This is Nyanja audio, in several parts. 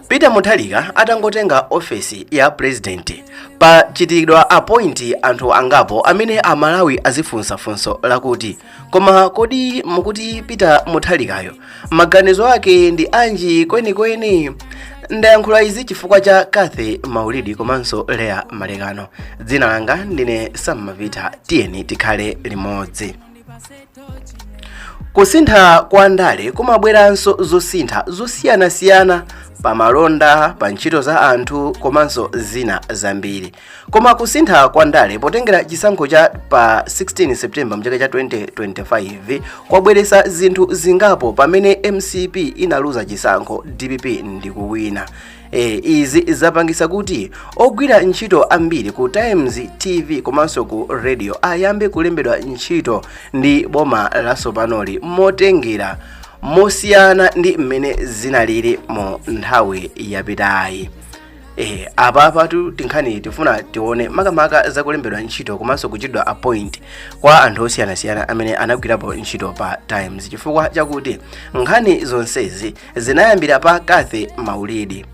Peter Mutharika atangotenga ofesi ya president pachitidwa appoint anthu angapo amene amalawi azifunsa funso lakuti koma kodi mukuti Peter Mutharikayo maganizo ake ndi anji kwenikweni. Ndayankhula izi chifukwa cha Kathy Maulidi komanso Lea Malekano. Dzina langa ndine Sammavita, tiyeni tikhale limodzi. Kusintha kwa ndale kumabweranso zosintha zosiyanasiyana pa malonda, pa ntchito za anthu komanso zina zambiri. Koma kusintha kwa ndale potengera chisankho cha pa 16 September mchaka cha 2025 kwabweretsa zinthu zingapo pamene MCP inaluza chisankho, DPP ndi kuwina. Izi zapangisa kuti ogwira ntchito ambiri ku Times TV komanso ku radio ayambe kulembedwa ntchito ndi boma la sopanoli motengera mosiyana ndi mmene zinalili mu nthawi yapitayi. Apa tinkhani tifuna tione makamaka za kulembedwa ntchito komanso kuchitidwa appoint kwa anthu osiyanasiyana amene anagwirapo ntchito pa Times, chifukwa chakuti nkhani zonsezi zinayambira pa Kathy Maulidi.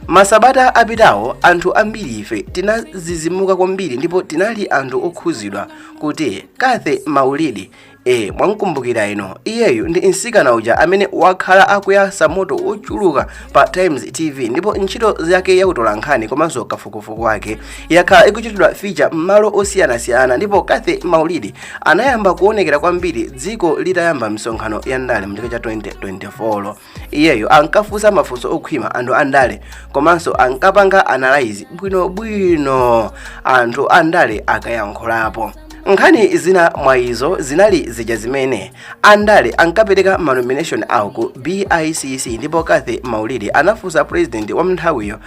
Masabata apitawo anthu ambiri ife tinazizimuka kwambiri ndipo tinali anthu okhuzidwa kuti Kathy Maulidi mwankumbukira ino iyeyu ndi nsikana uja amene wakhala akuyasa moto ochuluka pa Times TV ndipo ntchito zake yakutola nkhani komanso kafukufuku wake yakhala ikuchitidwa feature m'malo osiyanasiyana. Ndipo Kathy Maulidi anayamba kuonekera kwambiri dziko litayamba msonkhano ya ndale mchaka cha 2024. Iyeyu ankafunsa mafunso okhwima anthu andale komanso ankapanga analyze bwino anthu andale akayankhulapo. Nkhani zina mwa izo zinali zija zimene andale ankapereka manomination awo ku BICC ndipo Kathy Maulidi anafunsa president wa nthawiyo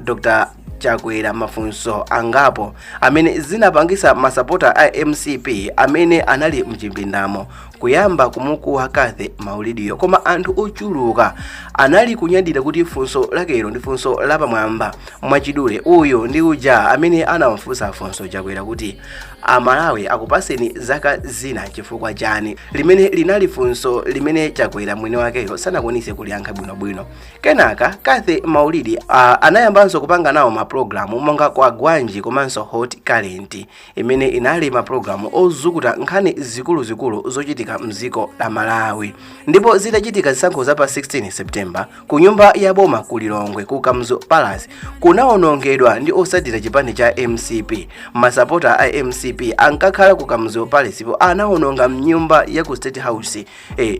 Dr. Chakwera mafunso angapo amene zinapangisa masapota a MCP amene anali mchimpindamo kuyamba kumukuwa Kathy Maulidiyo. Koma anthu ochuluka anali kunyadira kuti funso lakelo ndi funso lapamwamba mwachidule uyo ndi uja amene anawafunsa funso Chakwera kuti amalawi akupaseni zaka zina chifukwa chani, limene linali funso limene Chakwera mwini wakeyo sanakwanise kuliyankha bwinobwino. Kenaka Kathy Maulidi anayambanso kupanga nawo maprogramu monga kwa Gwanji komanso Hot Current imene inali maprogramu ozukuta nkhani zikuluzikulu zochitika mziko la Malawi. Ndipo zitachitika zisankho za pa 16 September ku nyumba ya boma ku Lilongwe ku Kamzo Palace kunaonongedwa ndi osatira chipande cha MCP. Masapota a MCP ankakhala ku Kamzo Palace po anaononga mnyumba ya ku State House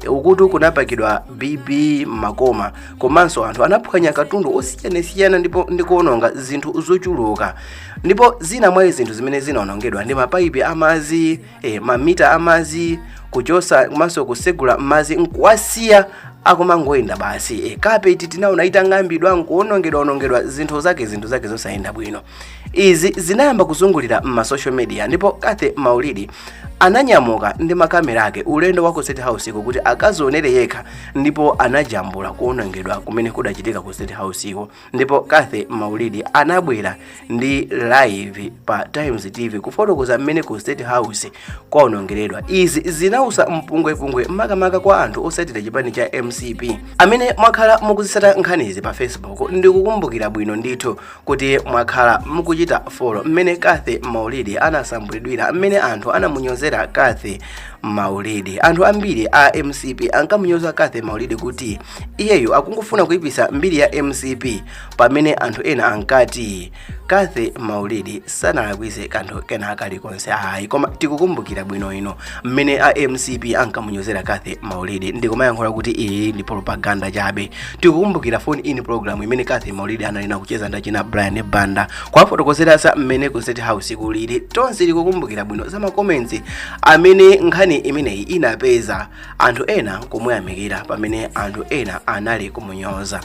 ukutu kunapakidwa BB makoma komanso anthu anaphwanya katundu osiyanasiyana ndipo ndikuononga zinthu zochuluka. Ndipo zina mwa zinthu zimene zinaonongedwa ndi mapaipi amazi, mamita amazi, kuchosa komanso kusegula mazi nkwasiya akumangoenda basi. Carpet tinaona itang'ambidwa nkuonongedwa zinthu zake zosayenda bwino. Izi zinayamba kuzungulira social media ndipo Kathy Maulidi ananyamuka ndi makamera ake ulendo wa ku State House kuti akazionere yekha ndipo anajambula kuonongedwa kumene kudachitika ku State House iko. Ndipo Kathy Maulidi anabwera ndi live pa Times TV kufotokoza mmene ku State House kwaonongeredwa. Izi zinausa mpungwepungwe makamaka kwa anthu osatira chipani cha MCP amene mwakhala mukuzisata nkhanizi pa Facebook. Ndikukumbukira bwino ndithu kuti mwakhala mukuchita follow mmene Kathy Maulidi anasambulidwira, mmene anthu anamunyozera Kathy Maulidi. Anthu ambiri a MCP ankamunyoza Kathy Maulidi kuti iyeyo akungofuna kuipisa mbiri ya MCP, pamene anthu ena ankati Kathy Maulidi sanalakwise kanthu kena kalikonse ayi. Koma tikukumbukira bwino ino mmene a MCP ankamunyozera Kathy Maulidi ndikumayankhula kuti iyi ndi propaganda chabe. Tikukumbukira phone in program imene Kathy Maulidi analina kucheza ndachina Brian Banda kwafotokozera sa mmene ku State House kulili. Tonse tikukumbukira bwino za comments amene nkhani imeneyi inapeza anthu ena kumuyamikira pamene anthu ena anali kumunyoza.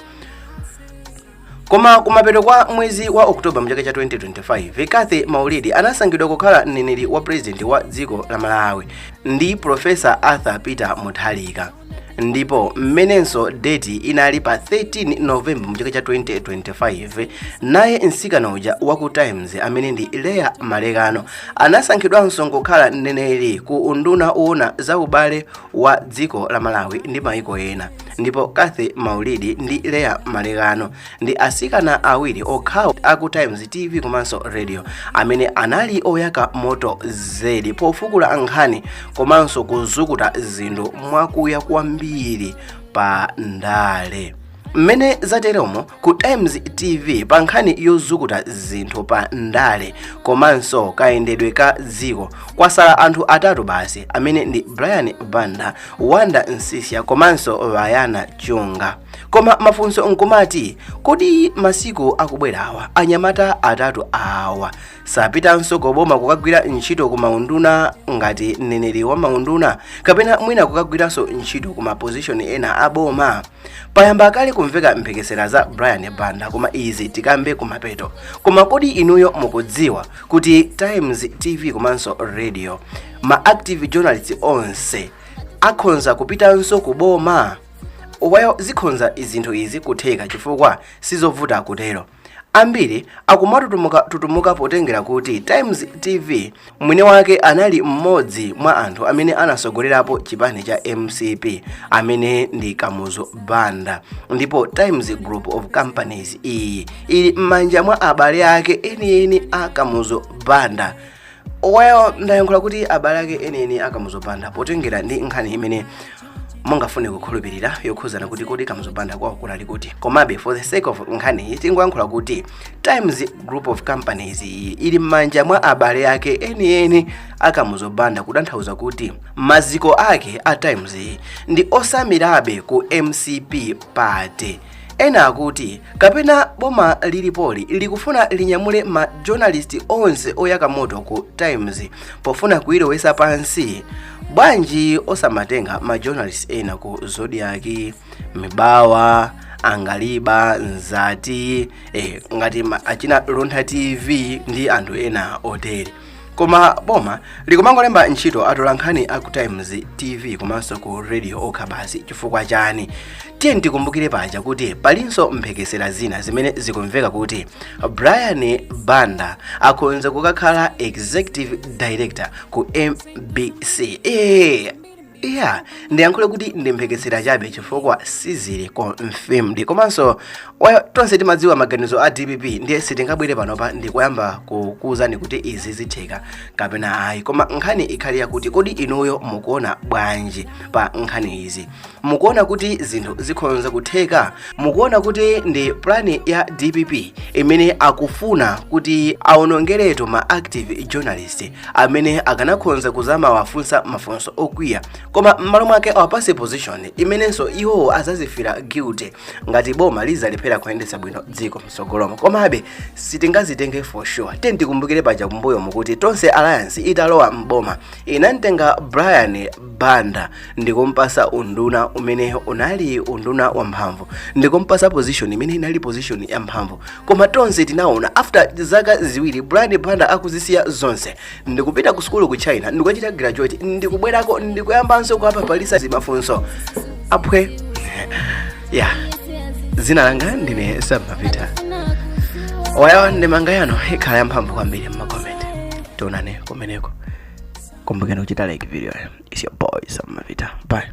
Koma kumapeto kwa mwezi wa Oktoba mchaka cha 2025 Kathy Maulidi anasankhidwa kukhala mneneri wa president wa dziko la Malawi ndi Professor Arthur Peter Mutharika. ndipo mmenenso date inali pa 13 November mchaka cha 2025. naye nsikana uja waku Times amene ndi Leah Malekano anasankhidwanso kukhala mneneri ku unduna uwona za ubale wa dziko la Malawi ndi maiko ena. ndipo Kathy Maulidi ndi Leah Malekano ndi asikana awiri okhawo aku Times TV komanso radio amene anali oyaka moto zedi pofukula nkhani komanso kuzukuta zinthu mwakuya kwambiri pa ndale. Mmene zateromo ku Times TV pa nkhani yozukuta zinthu pa ndale komanso kayendedwe ka dziko kwasala anthu atatu basi amene ndi Brian Banda, Wanda Nsisia komanso Vayana Chunga. Koma mafunso nkumati kodi masiku akubwerawa anyamata atatu awa sapitanso koboma kukagwira ntchito ku maunduna ngati mneneri wa maunduna kapena mwina kukagwiranso ntchito ku position ena aboma? Payamba kale kumveka mphekesera za Brian Banda koma izi tikambe kumapeto. Koma kodi inuyo mukudziwa kuti Times TV komanso radio ma active journalists onse akhonza kupitanso kuboma? Wayo zikhonza izinthu izi kutheka chifukwa sizovuta kutero. Ambiri akumatutumuka potengera kuti Times TV mwini wake anali mmodzi mwa anthu amene anasogolerapo chipani cha MCP amene ndi Kamuzu Banda, ndipo Times Group of Companies ili m'manja mwa abale ake enieni a Kamuzu Banda. Wayo ndayankhula kuti abale ake enieni a Kamuzu Banda potengera ndi nkhani imene mungafune kukhulupirira yokhuzana kuti kodi Kamuzu Banda kwawo kunali kuti. Komabe for the sake of nkhani tingoyankhula kuti Times Group of Companies ili m'manja mwa abale ake enieni a Kamuzu Banda, kutanthauza kuti maziko ake a Times ndi osamirabe ku MCP party. Ena akuti kapena boma lilipoli likufuna linyamule ma journalist onse oyaka moto ku Times pofuna kuilowesa pansi. Bwanji osamatenga ma journalists ena ku Zodiac, Mibawa, Angaliba, Nzati, ngati achina Lonta TV ndi anthu ena oteri. Koma boma likumangolemba ntchito atolankhani aku Times TV komanso ku radio okha basi. Chifukwa chani? Tiye tikumbukire paja kuti palinso mphekesera zina zimene zikumveka kuti Brian Banda akhonza kukakhala executive director ku MBC. Ndiyankhule kuti ndi mphekesera chabe chifukwa sizili confirmed. Komanso tonse timadziwa maganizo a DPP ndiye sitingabwere panopa ndikuyamba kukuuzani kuti izi zitheka kapena ayi. Koma nkhani ikhali yakuti kodi inuyo mukuona bwanji pa nkhani izi? Mukuona kuti zinthu zikhonza kutheka? Mukuona kuti ndi plani ya DPP imene akufuna kuti aonongeretu ma active journalist amene akanakhonza kuzama wafunsa mafunso okwiya koma m'malo mwake awapase position imenenso iwo azazifira guilty ngati boma lizalephera kuyendetsa bwino dziko msogolomo? Komabe sitingazitenge for sure. Tikumbukire paja kumbuyo mukuti tonse alliance italowa mboma inamtenga Brian Banda ndikumpasa unduna umene unali unduna wamphamvu, ndikumpasa position imene inali position ya mphamvu. Koma tonse tinaona after zaka ziwiri Brian Banda akuzisiya zonse ndikupita ku school ku China ndikachita graduate ndikubwerako ndikuyambanso kuapa palisa zimafunso apwe. Zina langa ndine Samapita. Wayawa ndemanga yano ikhala yamphamvu kwambiri m'makomenti. Tionane kumeneko. Kumbukeni kuchita like video. It's your boy Samapita. Bye.